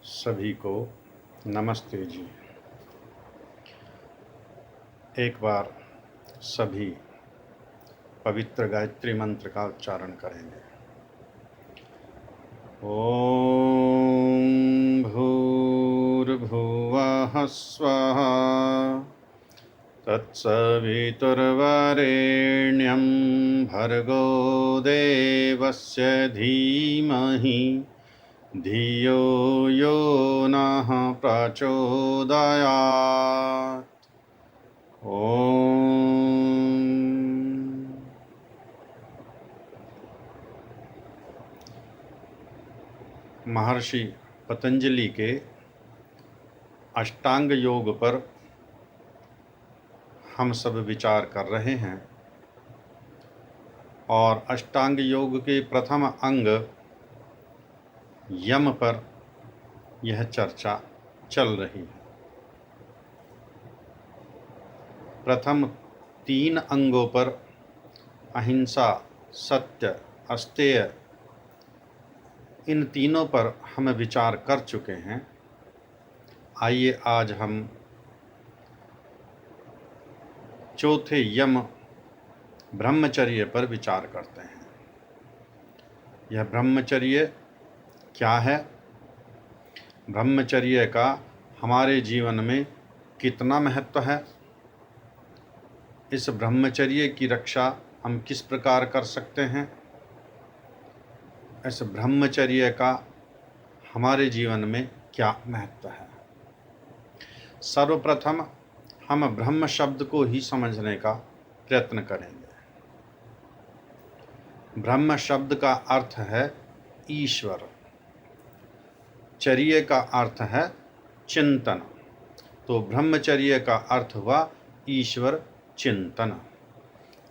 सभी को नमस्ते जी। एक बार सभी पवित्र गायत्री मंत्र का उच्चारण करेंगे। ओम भूर्भुवः स्वः तत्सवितुर्वरेण्यं भर्गो देवस्य धीमहि धियो यो नः प्रचोदयात्। ओम। महर्षि पतंजलि के अष्टांग योग पर हम सब विचार कर रहे हैं और अष्टांग योग के प्रथम अंग यम पर यह चर्चा चल रही है। प्रथम 3 अंगों पर अहिंसा, सत्य, अस्तेय, इन तीनों पर हम विचार कर चुके हैं। आइए आज हम चौथे यम ब्रह्मचर्य पर विचार करते हैं। यह ब्रह्मचर्य क्या है? ब्रह्मचर्य का हमारे जीवन में कितना महत्व है? इस ब्रह्मचर्य की रक्षा हम किस प्रकार कर सकते हैं? इस ब्रह्मचर्य का हमारे जीवन में क्या महत्व है? सर्वप्रथम हम ब्रह्म शब्द को ही समझने का प्रयत्न करेंगे। ब्रह्म शब्द का अर्थ है ईश्वर। चर्य का अर्थ है चिंतन। तो ब्रह्मचर्य का अर्थ हुआ ईश्वर चिंतन,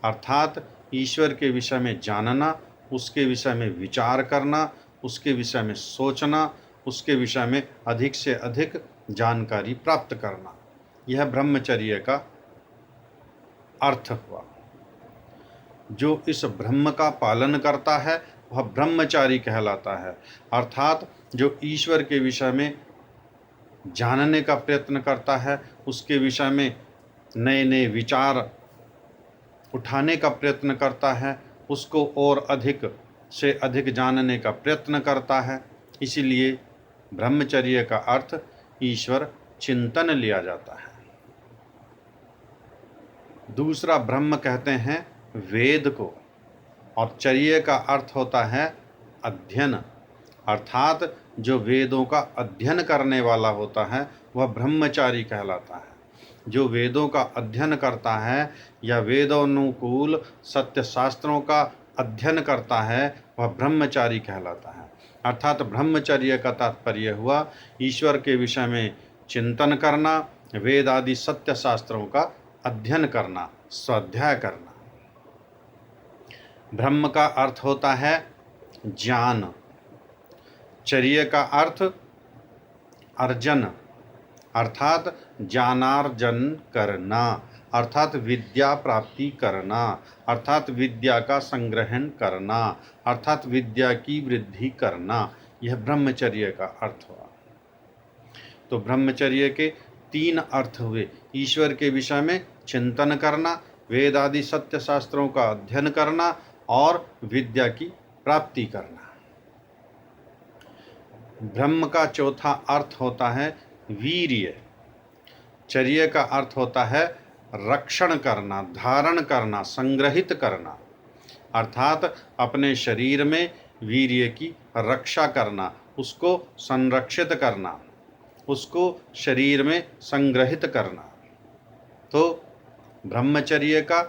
अर्थात ईश्वर के विषय में जानना, उसके विषय में विचार करना, उसके विषय में सोचना, उसके विषय में अधिक से अधिक जानकारी प्राप्त करना। यह ब्रह्मचर्य का अर्थ हुआ। जो इस ब्रह्म का पालन करता है वह ब्रह्मचारी कहलाता है, अर्थात जो ईश्वर के विषय में जानने का प्रयत्न करता है, उसके विषय में नए नए विचार उठाने का प्रयत्न करता है, उसको और अधिक से अधिक जानने का प्रयत्न करता है। इसीलिए ब्रह्मचर्य का अर्थ ईश्वर चिंतन लिया जाता है। दूसरा ब्रह्म कहते हैं वेद को, और चर्य का अर्थ होता है अध्ययन, अर्थात जो वेदों का अध्ययन करने वाला होता है वह ब्रह्मचारी कहलाता है। जो वेदों का अध्ययन करता है या वेदानुकूल सत्य शास्त्रों का अध्ययन करता है वह ब्रह्मचारी कहलाता है। अर्थात ब्रह्मचर्य का तात्पर्य हुआ ईश्वर के विषय में चिंतन करना, वेद आदि सत्य शास्त्रों का अध्ययन करना, स्वाध्याय करना। ब्रह्म का अर्थ होता है ज्ञान। चर्य का अर्थ अर्जन, अर्थात ज्ञानार्जन करना, अर्थात विद्या प्राप्ति करना, अर्थात विद्या का संग्रहण करना, अर्थात विद्या की वृद्धि करना। यह ब्रह्मचर्य का अर्थ हुआ। तो ब्रह्मचर्य के 3 अर्थ हुए। ईश्वर के विषय में चिंतन करना, वेद आदि सत्य शास्त्रों का अध्ययन करना और विद्या की प्राप्ति करना। ब्रह्म का चौथा अर्थ होता है वीर्य। चर्य का अर्थ होता है रक्षण करना, धारण करना, संग्रहित करना, अर्थात अपने शरीर में वीर्य की रक्षा करना, उसको संरक्षित करना, उसको शरीर में संग्रहित करना। तो ब्रह्मचर्य का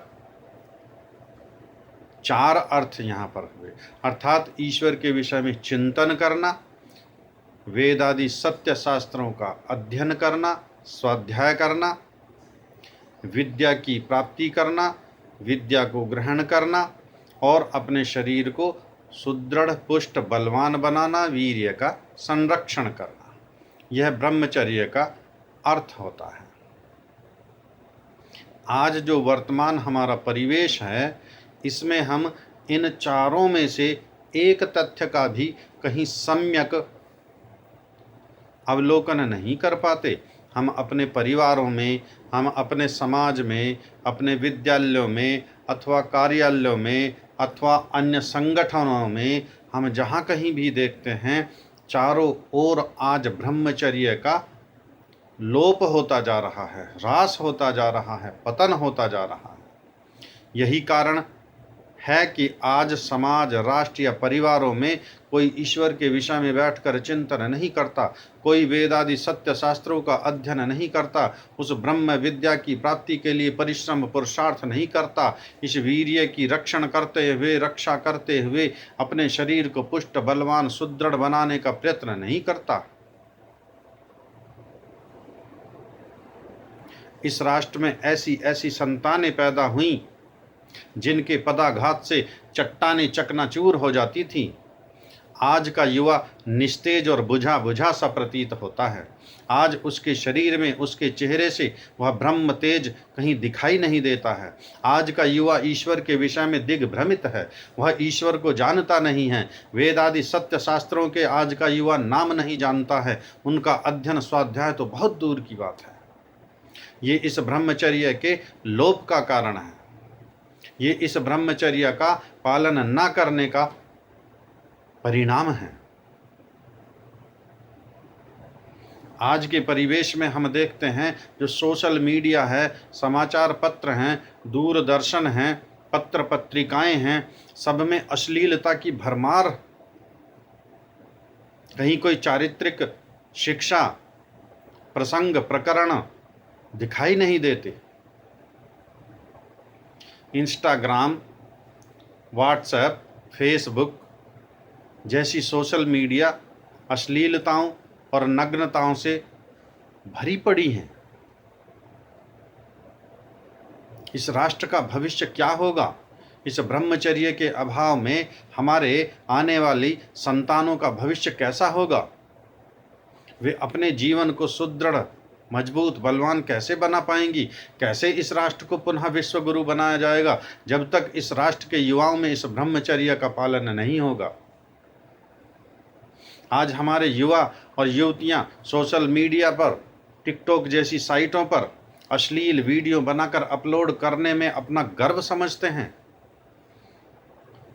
4 अर्थ यहाँ पर हुए, अर्थात ईश्वर के विषय में चिंतन करना, वेद आदि सत्य शास्त्रों का अध्ययन करना, स्वाध्याय करना, विद्या की प्राप्ति करना, विद्या को ग्रहण करना और अपने शरीर को सुदृढ़ पुष्ट बलवान बनाना, वीर्य का संरक्षण करना। यह ब्रह्मचर्य का अर्थ होता है। आज जो वर्तमान हमारा परिवेश है, इसमें हम इन चारों में से एक तथ्य का भी कहीं सम्यक अवलोकन नहीं कर पाते। हम अपने परिवारों में, हम अपने समाज में, अपने विद्यालयों में अथवा कार्यालयों में अथवा अन्य संगठनों में, हम जहाँ कहीं भी देखते हैं, चारों ओर आज ब्रह्मचर्य का लोप होता जा रहा है, ह्रास होता जा रहा है, पतन होता जा रहा है। यही कारण है कि आज समाज, राष्ट्र या परिवारों में कोई ईश्वर के विषय में बैठकर चिंतन नहीं करता, कोई वेद आदि सत्य शास्त्रों का अध्ययन नहीं करता, उस ब्रह्म विद्या की प्राप्ति के लिए परिश्रम पुरुषार्थ नहीं करता, इस वीर्य की रक्षा करते हुए अपने शरीर को पुष्ट, बलवान, सुदृढ़ बनाने का प्रयत्न नहीं करता। इस राष्ट्र में ऐसी ऐसी संतानें पैदा हुई जिनके पदाघात से चट्टानें चकनाचूर हो जाती थीं। आज का युवा निस्तेज और बुझा बुझा सा प्रतीत होता है। आज उसके शरीर में, उसके चेहरे से वह ब्रह्म तेज कहीं दिखाई नहीं देता है। आज का युवा ईश्वर के विषय में दिग्भ्रमित है, वह ईश्वर को जानता नहीं है। वेद आदि सत्य शास्त्रों के आज का युवा नाम नहीं जानता है, उनका अध्ययन स्वाध्याय तो बहुत दूर की बात है। ये इस ब्रह्मचर्य के लोप का कारण है, ये इस ब्रह्मचर्य का पालन न करने का परिणाम है। आज के परिवेश में हम देखते हैं जो सोशल मीडिया है, समाचार पत्र हैं, दूरदर्शन हैं, पत्र पत्रिकाएं हैं, सब में अश्लीलता की भरमार। कहीं कोई चारित्रिक शिक्षा, प्रसंग, प्रकरण दिखाई नहीं देते। इंस्टाग्राम, व्हाट्सएप, फेसबुक जैसी सोशल मीडिया अश्लीलताओं और नग्नताओं से भरी पड़ी हैं। इस राष्ट्र का भविष्य क्या होगा? इस ब्रह्मचर्य के अभाव में हमारे आने वाली संतानों का भविष्य कैसा होगा? वे अपने जीवन को सुदृढ़, मजबूत, बलवान कैसे बना पाएंगी? कैसे इस राष्ट्र को पुनः विश्व गुरु बनाया जाएगा जब तक इस राष्ट्र के युवाओं में इस ब्रह्मचर्य का पालन नहीं होगा? आज हमारे युवा और युवतियां सोशल मीडिया पर, टिकटॉक जैसी साइटों पर अश्लील वीडियो बनाकर अपलोड करने में अपना गर्व समझते हैं।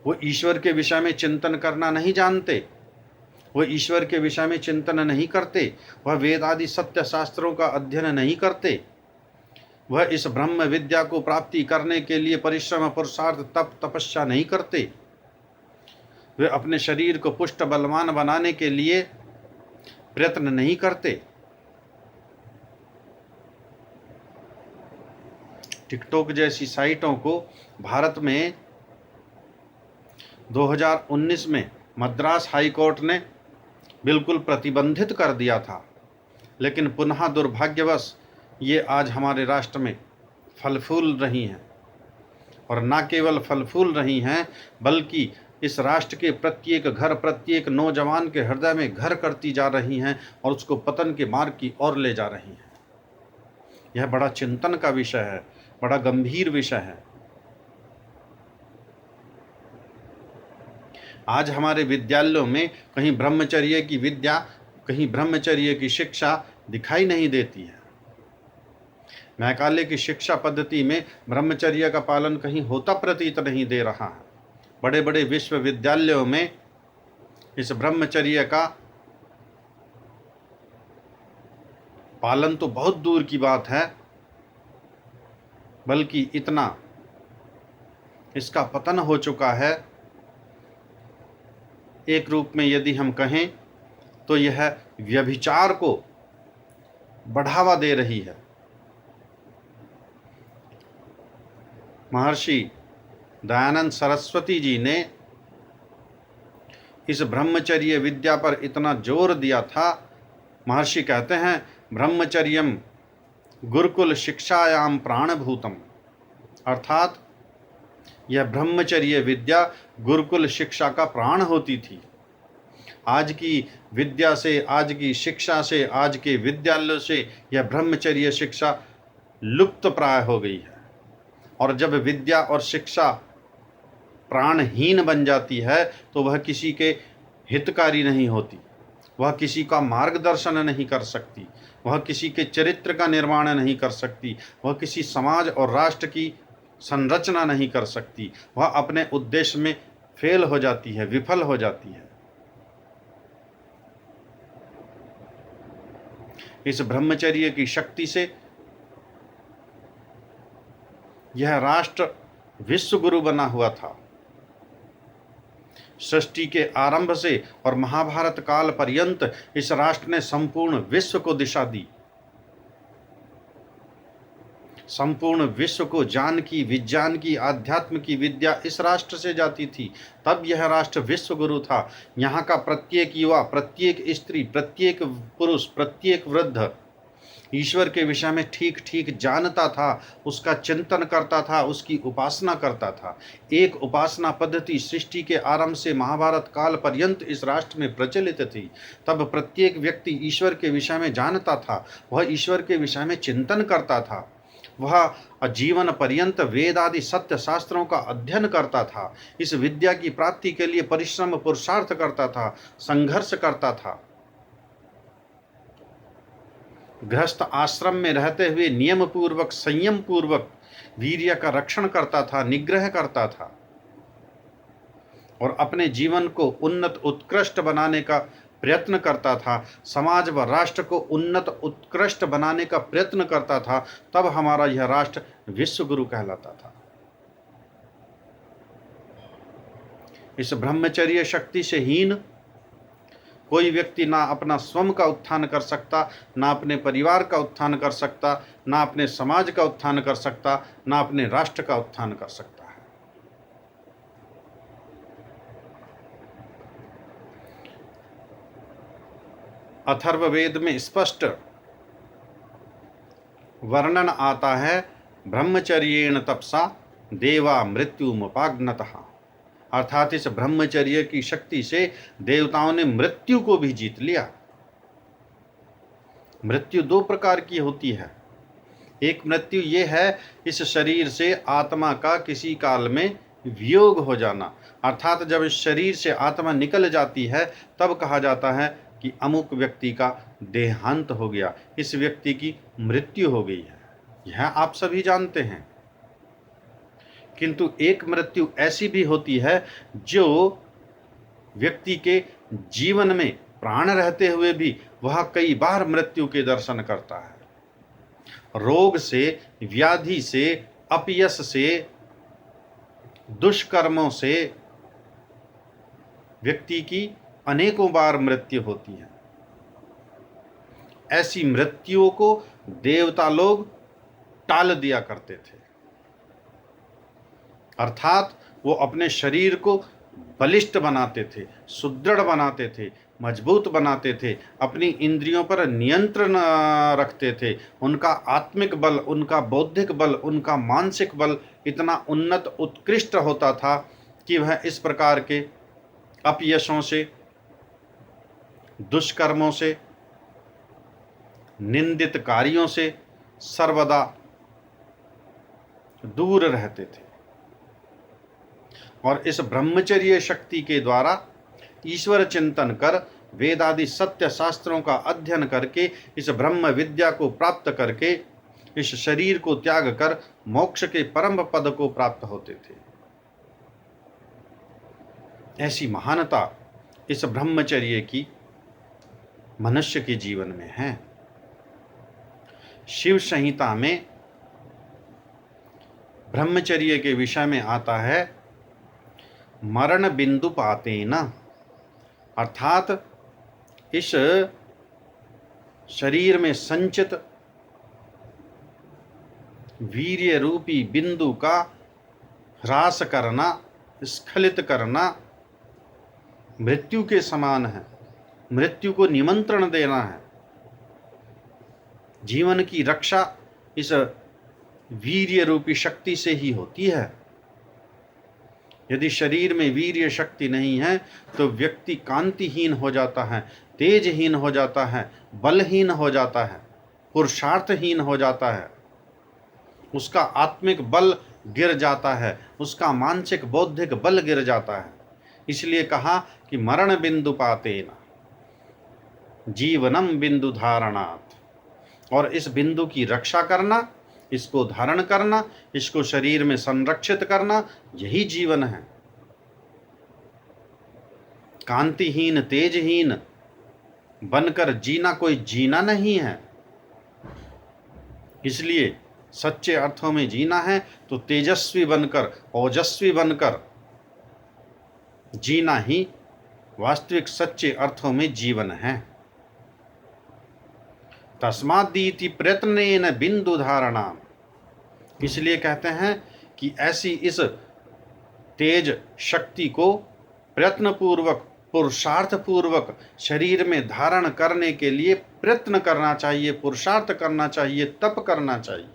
वो ईश्वर के विषय में चिंतन करना नहीं जानते, वह ईश्वर के विषय में चिंतन नहीं करते, वह वेद आदि सत्य शास्त्रों का अध्ययन नहीं करते, वह इस ब्रह्म विद्या को प्राप्ति करने के लिए परिश्रम, पुरुषार्थ, तप, तपस्या नहीं करते, वे अपने शरीर को पुष्ट, बलवान बनाने के लिए प्रयत्न नहीं करते। टिकटॉक जैसी साइटों को भारत में 2019 में मद्रास हाई कोर्ट ने बिल्कुल प्रतिबंधित कर दिया था, लेकिन पुनः दुर्भाग्यवश ये आज हमारे राष्ट्र में फल फूल रही हैं। और न केवल फल फूल रही हैं, बल्कि इस राष्ट्र के प्रत्येक घर, प्रत्येक नौजवान के हृदय में घर करती जा रही हैं और उसको पतन के मार्ग की ओर ले जा रही हैं। यह बड़ा चिंतन का विषय है, बड़ा गंभीर विषय है। आज हमारे विद्यालयों में कहीं ब्रह्मचर्य की विद्या, कहीं ब्रह्मचर्य की शिक्षा दिखाई नहीं देती है। मैकाले की शिक्षा पद्धति में ब्रह्मचर्य का पालन कहीं होता प्रतीत नहीं दे रहा है। बड़े बड़े विश्वविद्यालयों में इस ब्रह्मचर्य का पालन तो बहुत दूर की बात है, बल्कि इतना इसका पतन हो चुका है। एक रूप में यदि हम कहें तो यह व्यभिचार को बढ़ावा दे रही है। महर्षि दयानंद सरस्वती जी ने इस ब्रह्मचर्य विद्या पर इतना जोर दिया था। महर्षि कहते हैं, ब्रह्मचर्यम गुरुकुल शिक्षायाम प्राणभूतम, अर्थात यह ब्रह्मचर्य विद्या गुरुकुल शिक्षा का प्राण होती थी। आज की विद्या से, आज की शिक्षा से, आज के विद्यालयों से यह ब्रह्मचर्य शिक्षा लुप्त प्राय हो गई है। और जब विद्या और शिक्षा प्राणहीन बन जाती है तो वह किसी के हितकारी नहीं होती, वह किसी का मार्गदर्शन नहीं कर सकती, वह किसी के चरित्र का निर्माण नहीं कर सकती, वह किसी समाज और राष्ट्र की संरचना नहीं कर सकती, वह अपने उद्देश्य में फेल हो जाती है, विफल हो जाती है। इस ब्रह्मचर्य की शक्ति से यह राष्ट्र विश्व गुरु बना हुआ था। सृष्टि के आरंभ से और महाभारत काल पर्यंत इस राष्ट्र ने संपूर्ण विश्व को दिशा दी। संपूर्ण विश्व को ज्ञान की, विज्ञान की, आध्यात्म की विद्या इस राष्ट्र से जाती थी। तब यह राष्ट्र विश्व गुरु था। यहाँ का प्रत्येक युवा, प्रत्येक स्त्री, प्रत्येक पुरुष, प्रत्येक वृद्ध ईश्वर के विषय में ठीक ठीक जानता था, उसका चिंतन करता था, उसकी उपासना करता था। एक उपासना पद्धति सृष्टि के आरंभ से महाभारत काल पर्यंत इस राष्ट्र में प्रचलित थी। तब प्रत्येक व्यक्ति ईश्वर के विषय में जानता था, वह ईश्वर के विषय में चिंतन करता था, वह जीवन पर्यंत वेद आदि सत्य शास्त्रों का अध्ययन करता था, इस विद्या की प्राप्ति के लिए परिश्रम पुरुषार्थ करता था, संघर्ष करता था। गृहस्थ आश्रम में रहते हुए नियम पूर्वक, संयम पूर्वक वीर्य का रक्षण करता था, निग्रह करता था और अपने जीवन को उन्नत उत्कृष्ट बनाने का प्रयत्न करता था, समाज व राष्ट्र को उन्नत उत्कृष्ट बनाने का प्रयत्न करता था। तब हमारा यह राष्ट्र विश्व गुरु कहलाता था। इस ब्रह्मचर्य शक्ति से हीन कोई व्यक्ति ना अपना स्वयं का उत्थान कर सकता, ना अपने परिवार का उत्थान कर सकता, ना अपने समाज का उत्थान कर सकता, ना अपने राष्ट्र का उत्थान कर सकता है। अथर्ववेद में स्पष्ट वर्णन आता है, ब्रह्मचर्येण तपसा देवा मृत्युमुपाग्नतः। अर्थात इस ब्रह्मचर्य की शक्ति से देवताओं ने मृत्यु को भी जीत लिया। मृत्यु दो प्रकार की होती है। एक मृत्यु ये है, इस शरीर से आत्मा का किसी काल में वियोग हो जाना, अर्थात जब इस शरीर से आत्मा निकल जाती है तब कहा जाता है कि अमुक व्यक्ति का देहांत हो गया, इस व्यक्ति की मृत्यु हो गई है। यह आप सभी जानते हैं। किंतु एक मृत्यु ऐसी भी होती है जो व्यक्ति के जीवन में प्राण रहते हुए भी वह कई बार मृत्यु के दर्शन करता है। रोग से, व्याधि से, अपयश से, दुष्कर्मों से व्यक्ति की अनेकों बार मृत्यु होती है। ऐसी मृत्युओं को देवता लोग टाल दिया करते थे, अर्थात वो अपने शरीर को बलिष्ठ बनाते थे, सुदृढ़ बनाते थे, मजबूत बनाते थे, अपनी इंद्रियों पर नियंत्रण रखते थे। उनका आत्मिक बल, उनका बौद्धिक बल, उनका मानसिक बल इतना उन्नत उत्कृष्ट होता था कि वह इस प्रकार के अपयशों से, दुष्कर्मों से, निंदित कार्यों से सर्वदा दूर रहते थे और इस ब्रह्मचर्य शक्ति के द्वारा ईश्वर चिंतन कर, वेद आदि सत्य शास्त्रों का अध्ययन करके, इस ब्रह्म विद्या को प्राप्त करके, इस शरीर को त्याग कर मोक्ष के परम पद को प्राप्त होते थे। ऐसी महानता इस ब्रह्मचर्य की मनुष्य के जीवन में है। शिव संहिता में ब्रह्मचर्य के विषय में आता है, मरण बिंदु पाते न, अर्थात इस शरीर में संचित वीर्य रूपी बिंदु का ह्रास करना, स्खलित करना मृत्यु के समान है। मृत्यु को निमंत्रण देना है। जीवन की रक्षा इस वीर्य रूपी शक्ति से ही होती है। यदि शरीर में वीर्य शक्ति नहीं है तो व्यक्ति कांतिहीन हो जाता है, तेजहीन हो जाता है, बलहीन हो जाता है, पुरुषार्थहीन हो जाता है, उसका आत्मिक बल गिर जाता है, उसका मानसिक बौद्धिक बल गिर जाता है। इसलिए कहा कि मरण बिंदु पाते न, जीवनम बिंदु धारणात्, और इस बिंदु की रक्षा करना, इसको धारण करना, इसको शरीर में संरक्षित करना, यही जीवन है। कांतिहीन तेजहीन बनकर जीना कोई जीना नहीं है। इसलिए सच्चे अर्थों में जीना है तो तेजस्वी बनकर, ओजस्वी बनकर जीना ही वास्तविक सच्चे अर्थों में जीवन है। तस्माद्दीति प्रयत्नेन बिंदु धारणा, इसलिए कहते हैं कि ऐसी इस तेज शक्ति को प्रयत्नपूर्वक, पुरुषार्थपूर्वक शरीर में धारण करने के लिए प्रयत्न करना चाहिए, पुरुषार्थ करना चाहिए, तप करना चाहिए।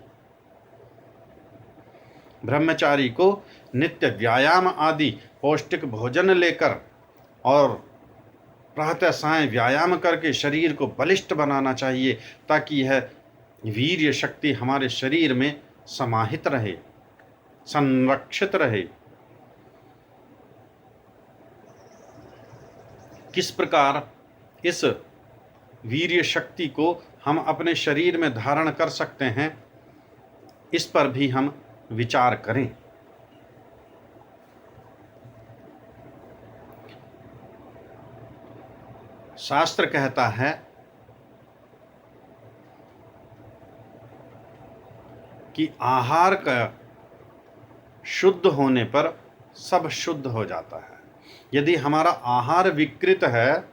ब्रह्मचारी को नित्य व्यायाम आदि पौष्टिक भोजन लेकर और प्रातः सायं व्यायाम करके शरीर को बलिष्ठ बनाना चाहिए, ताकि यह वीर्य शक्ति हमारे शरीर में समाहित रहे, संरक्षित रहे। किस प्रकार इस वीर्य शक्ति को हम अपने शरीर में धारण कर सकते हैं, इस पर भी हम विचार करें। शास्त्र कहता है कि आहार का शुद्ध होने पर सब शुद्ध हो जाता है। यदि हमारा आहार विकृत है,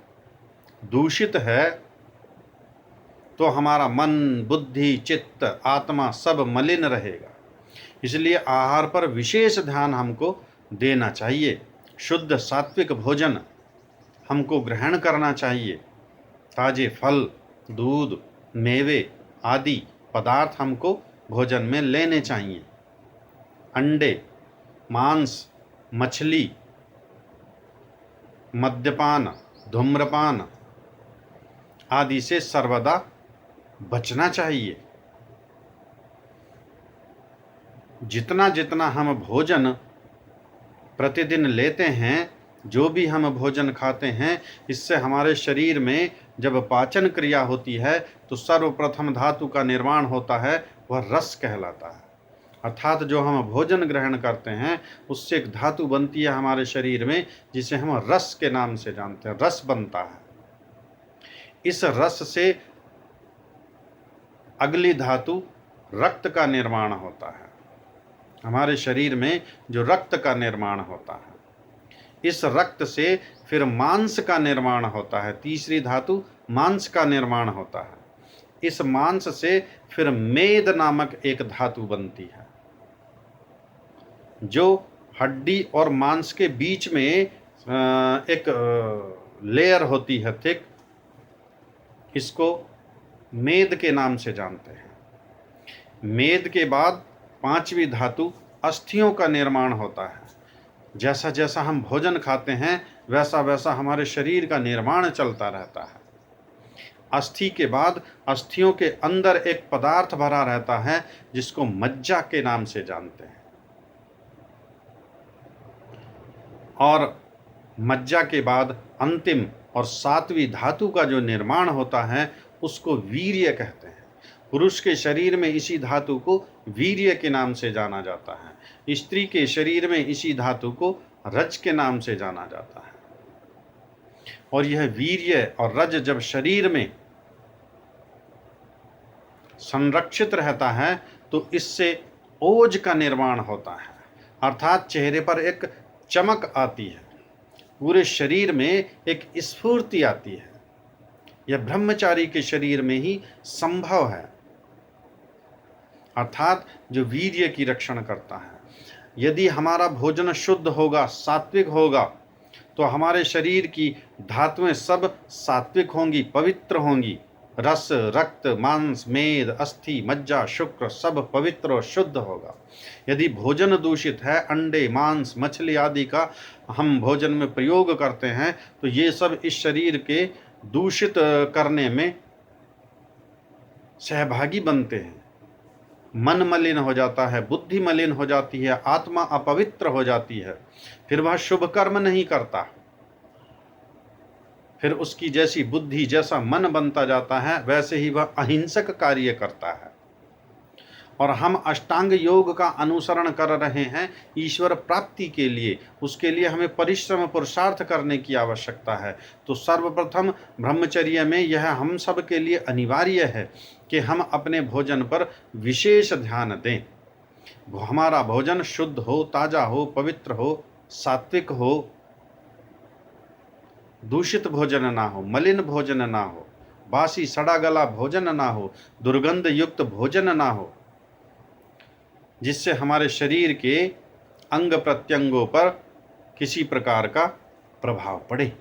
दूषित है, तो हमारा मन, बुद्धि, चित्त, आत्मा सब मलिन रहेगा। इसलिए आहार पर विशेष ध्यान हमको देना चाहिए। शुद्ध सात्विक भोजन हमको ग्रहण करना चाहिए। ताजे फल, दूध, मेवे आदि पदार्थ हमको भोजन में लेने चाहिए। अंडे, मांस, मछली, मद्यपान, धूम्रपान आदि से सर्वदा बचना चाहिए। जितना जितना हम भोजन प्रतिदिन लेते हैं, जो भी हम भोजन खाते हैं, इससे हमारे शरीर में जब पाचन क्रिया होती है तो सर्वप्रथम धातु का निर्माण होता है, वह रस कहलाता है। अर्थात जो हम भोजन ग्रहण करते हैं उससे एक धातु बनती है हमारे शरीर में, जिसे हम रस के नाम से जानते हैं। रस बनता है। इस रस से अगली धातु रक्त का निर्माण होता है। हमारे शरीर में जो रक्त का निर्माण होता है, इस रक्त से फिर मांस का निर्माण होता है। तीसरी धातु मांस का निर्माण होता है। इस मांस से फिर मेद नामक एक धातु बनती है, जो हड्डी और मांस के बीच में एक लेयर होती है, थिक। इसको मेद के नाम से जानते हैं। मेद के बाद पांचवी धातु अस्थियों का निर्माण होता है। जैसा जैसा हम भोजन खाते हैं वैसा वैसा हमारे शरीर का निर्माण चलता रहता है। अस्थि के बाद अस्थियों के अंदर एक पदार्थ भरा रहता है, जिसको मज्जा के नाम से जानते हैं। और मज्जा के बाद अंतिम और सातवीं धातु का जो निर्माण होता है उसको वीर्य कहते हैं। पुरुष के शरीर में इसी धातु को वीर्य के नाम से जाना जाता है। स्त्री के शरीर में इसी धातु को रज के नाम से जाना जाता है। और यह वीर्य और रज जब शरीर में संरक्षित रहता है तो इससे ओज का निर्माण होता है, अर्थात चेहरे पर एक चमक आती है, पूरे शरीर में एक स्फूर्ति आती है। यह ब्रह्मचारी के शरीर में ही संभव है, अर्थात जो वीर्य की रक्षण करता है। यदि हमारा भोजन शुद्ध होगा, सात्विक होगा, तो हमारे शरीर की धातुएं सब सात्विक होंगी, पवित्र होंगी। रस, रक्त, मांस, मेद, अस्थि, मज्जा, शुक्र सब पवित्र और शुद्ध होगा। यदि भोजन दूषित है, अंडे, मांस, मछली आदि का हम भोजन में प्रयोग करते हैं, तो ये सब इस शरीर के दूषित करने में सहभागी बनते हैं। मन मलिन हो जाता है, बुद्धि मलिन हो जाती है, आत्मा अपवित्र हो जाती है, फिर वह शुभ कर्म नहीं करता। फिर उसकी जैसी बुद्धि, जैसा मन बनता जाता है, वैसे ही वह अहिंसक कार्य करता है। और हम अष्टांग योग का अनुसरण कर रहे हैं ईश्वर प्राप्ति के लिए। उसके लिए हमें परिश्रम पुरुषार्थ करने की आवश्यकता है। तो सर्वप्रथम ब्रह्मचर्य में यह हम सब के लिए अनिवार्य है कि हम अपने भोजन पर विशेष ध्यान दें। हमारा भोजन शुद्ध हो, ताजा हो, पवित्र हो, सात्विक हो, दूषित भोजन ना हो, मलिन भोजन ना हो, बासी सड़ा गला भोजन ना हो, दुर्गंध युक्त भोजन ना हो, जिससे हमारे शरीर के अंग प्रत्यंगों पर किसी प्रकार का प्रभाव पड़े।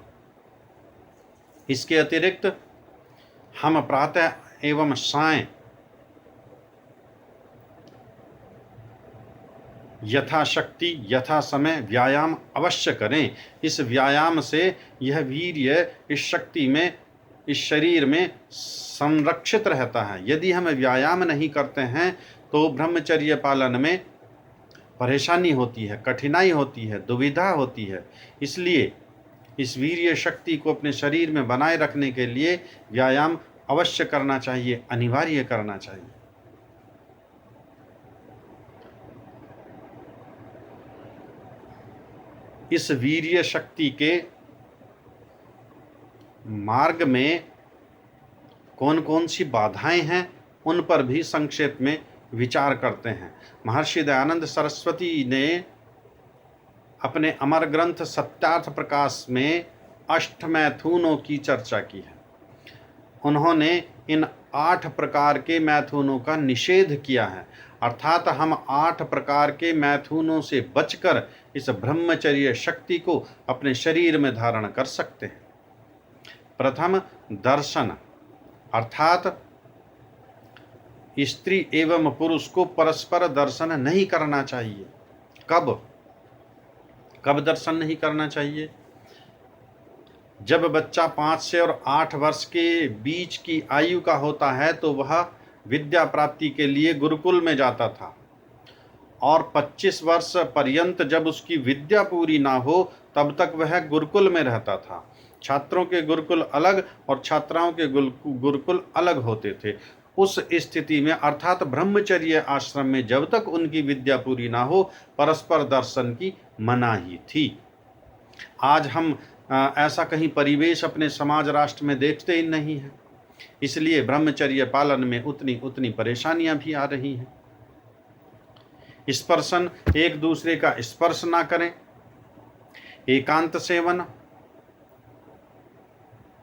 इसके अतिरिक्त हम प्रातः एवं सायं यथाशक्ति यथा समय व्यायाम अवश्य करें। इस व्यायाम से यह वीर्य इस शक्ति में, इस शरीर में संरक्षित रहता है। यदि हम व्यायाम नहीं करते हैं तो ब्रह्मचर्य पालन में परेशानी होती है, कठिनाई होती है, दुविधा होती है। इसलिए इस वीर्य शक्ति को अपने शरीर में बनाए रखने के लिए व्यायाम अवश्य करना चाहिए, अनिवार्य करना चाहिए। इस वीर्य शक्ति के मार्ग में कौन कौन सी बाधाएं हैं, उन पर भी संक्षेप में विचार करते हैं। महर्षि दयानंद सरस्वती ने अपने अमर ग्रंथ सत्यार्थ प्रकाश में अष्टमैथुनों की चर्चा की है। उन्होंने इन 8 प्रकार के मैथुनों का निषेध किया है, अर्थात हम 8 प्रकार के मैथुनों से बचकर इस ब्रह्मचर्य शक्ति को अपने शरीर में धारण कर सकते हैं। प्रथम दर्शन, अर्थात स्त्री एवं पुरुष को परस्पर दर्शन नहीं करना चाहिए। कब दर्शन नहीं करना चाहिए? जब बच्चा 5 से और 8 वर्ष के बीच की आयु का होता है तो वह विद्या प्राप्ति के लिए गुरुकुल में जाता था, और 25 वर्ष पर्यंत जब उसकी विद्या पूरी ना हो तब तक वह गुरुकुल में रहता था। छात्रों के गुरुकुल अलग और छात्राओं के गुरुकुल अलग होते थे। उस स्थिति में अर्थात ब्रह्मचर्य आश्रम में जब तक उनकी विद्या पूरी ना हो परस्पर दर्शन की मनाही थी। आज हम ऐसा कहीं परिवेश अपने समाज राष्ट्र में देखते ही नहीं है। इसलिए ब्रह्मचर्य पालन में उतनी परेशानियां भी आ रही हैं। स्पर्शन, एक दूसरे का स्पर्श ना करें। एकांत सेवन,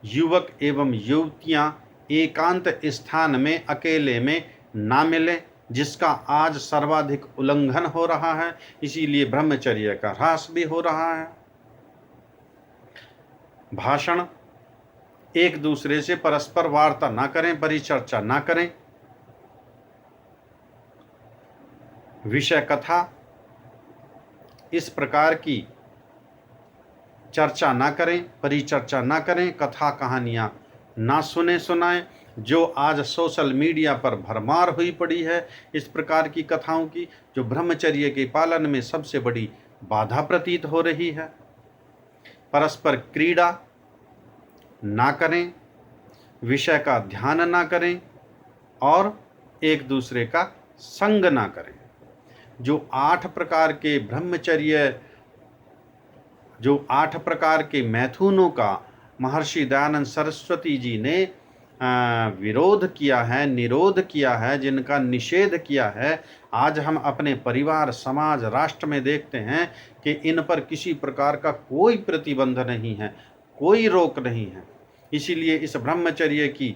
युवक एवं युवतियां एकांत स्थान में अकेले में ना मिलें, जिसका आज सर्वाधिक उल्लंघन हो रहा है। इसीलिए ब्रह्मचर्य का ह्रास भी हो रहा है। भाषण, एक दूसरे से परस्पर वार्ता ना करें, परिचर्चा ना करें। विषय कथा, इस प्रकार की चर्चा ना करें, परिचर्चा ना करें, कथा कहानियां ना सुनाएं, जो आज सोशल मीडिया पर भरमार हुई पड़ी है इस प्रकार की कथाओं की, जो ब्रह्मचर्य के पालन में सबसे बड़ी बाधा प्रतीत हो रही है। परस्पर क्रीड़ा ना करें, विषय का ध्यान ना करें और एक दूसरे का संग ना करें। जो 8 प्रकार के ब्रह्मचर्य, जो 8 प्रकार के मैथुनों का महर्षि दयानंद सरस्वती जी ने विरोध किया है, निरोध किया है, जिनका निषेध किया है, आज हम अपने परिवार, समाज, राष्ट्र में देखते हैं कि इन पर किसी प्रकार का कोई प्रतिबंध नहीं है, कोई रोक नहीं है। इसीलिए इस ब्रह्मचर्य की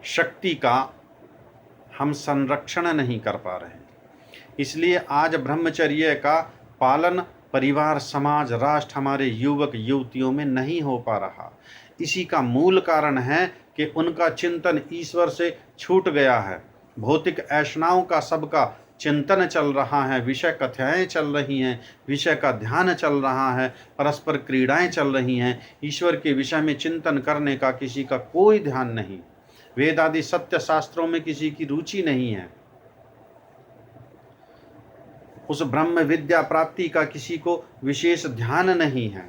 शक्ति का हम संरक्षण नहीं कर पा रहे हैं। इसलिए आज ब्रह्मचर्य का पालन परिवार, समाज, राष्ट्र, हमारे युवक युवतियों में नहीं हो पा रहा। इसी का मूल कारण है कि उनका चिंतन ईश्वर से छूट गया है। भौतिक ऐषणाओं का सबका चिंतन चल रहा है, विषय कथाएं चल रही हैं, विषय का ध्यान चल रहा है, परस्पर क्रीड़ाएं चल रही हैं। ईश्वर के विषय में चिंतन करने का किसी का कोई ध्यान नहीं। वेद आदि सत्य शास्त्रों में किसी की रुचि नहीं है। उस ब्रह्म विद्या प्राप्ति का किसी को विशेष ध्यान नहीं है।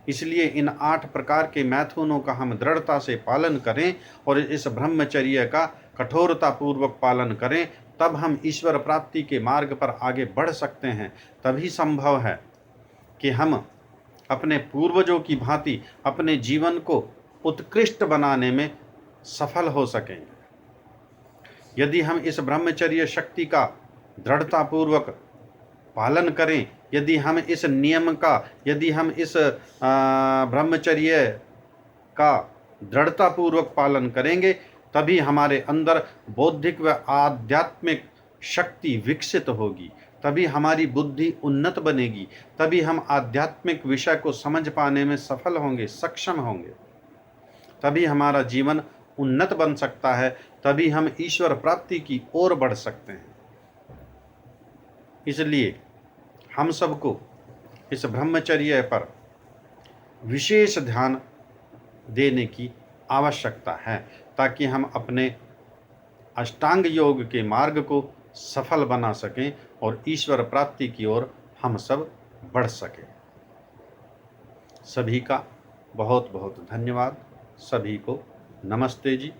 इसलिए इन 8 प्रकार के मैथुनों का हम दृढ़ता से पालन करें और इस ब्रह्मचर्य का कठोरता पूर्वक पालन करें, तब हम ईश्वर प्राप्ति के मार्ग पर आगे बढ़ सकते हैं। तभी संभव है कि हम अपने पूर्वजों की भांति अपने जीवन को उत्कृष्ट बनाने में सफल हो सकेंगे। यदि हम इस ब्रह्मचर्य शक्ति का दृढ़तापूर्वक पालन करें, यदि हम इस नियम का, यदि हम इस ब्रह्मचर्य का दृढ़तापूर्वक पालन करेंगे, तभी हमारे अंदर बौद्धिक व आध्यात्मिक शक्ति विकसित होगी, तभी हमारी बुद्धि उन्नत बनेगी, तभी हम आध्यात्मिक विषय को समझ पाने में सफल होंगे, सक्षम होंगे, तभी हमारा जीवन उन्नत बन सकता है, तभी हम ईश्वर प्राप्ति की ओर बढ़ सकते हैं। इसलिए हम सबको इस ब्रह्मचर्य पर विशेष ध्यान देने की आवश्यकता है, ताकि हम अपने अष्टांग योग के मार्ग को सफल बना सकें और ईश्वर प्राप्ति की ओर हम सब बढ़ सकें। सभी का बहुत बहुत धन्यवाद। सभी को नमस्ते जी।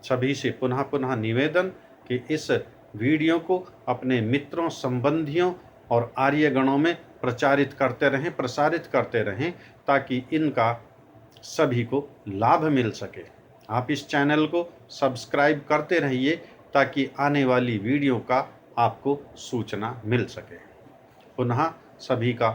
सभी से पुनः पुनः निवेदन कि इस वीडियो को अपने मित्रों, संबंधियों और आर्यगणों में प्रचारित करते रहें, प्रसारित करते रहें, ताकि इनका सभी को लाभ मिल सके। आप इस चैनल को सब्सक्राइब करते रहिए ताकि आने वाली वीडियो का आपको सूचना मिल सके। पुनः सभी का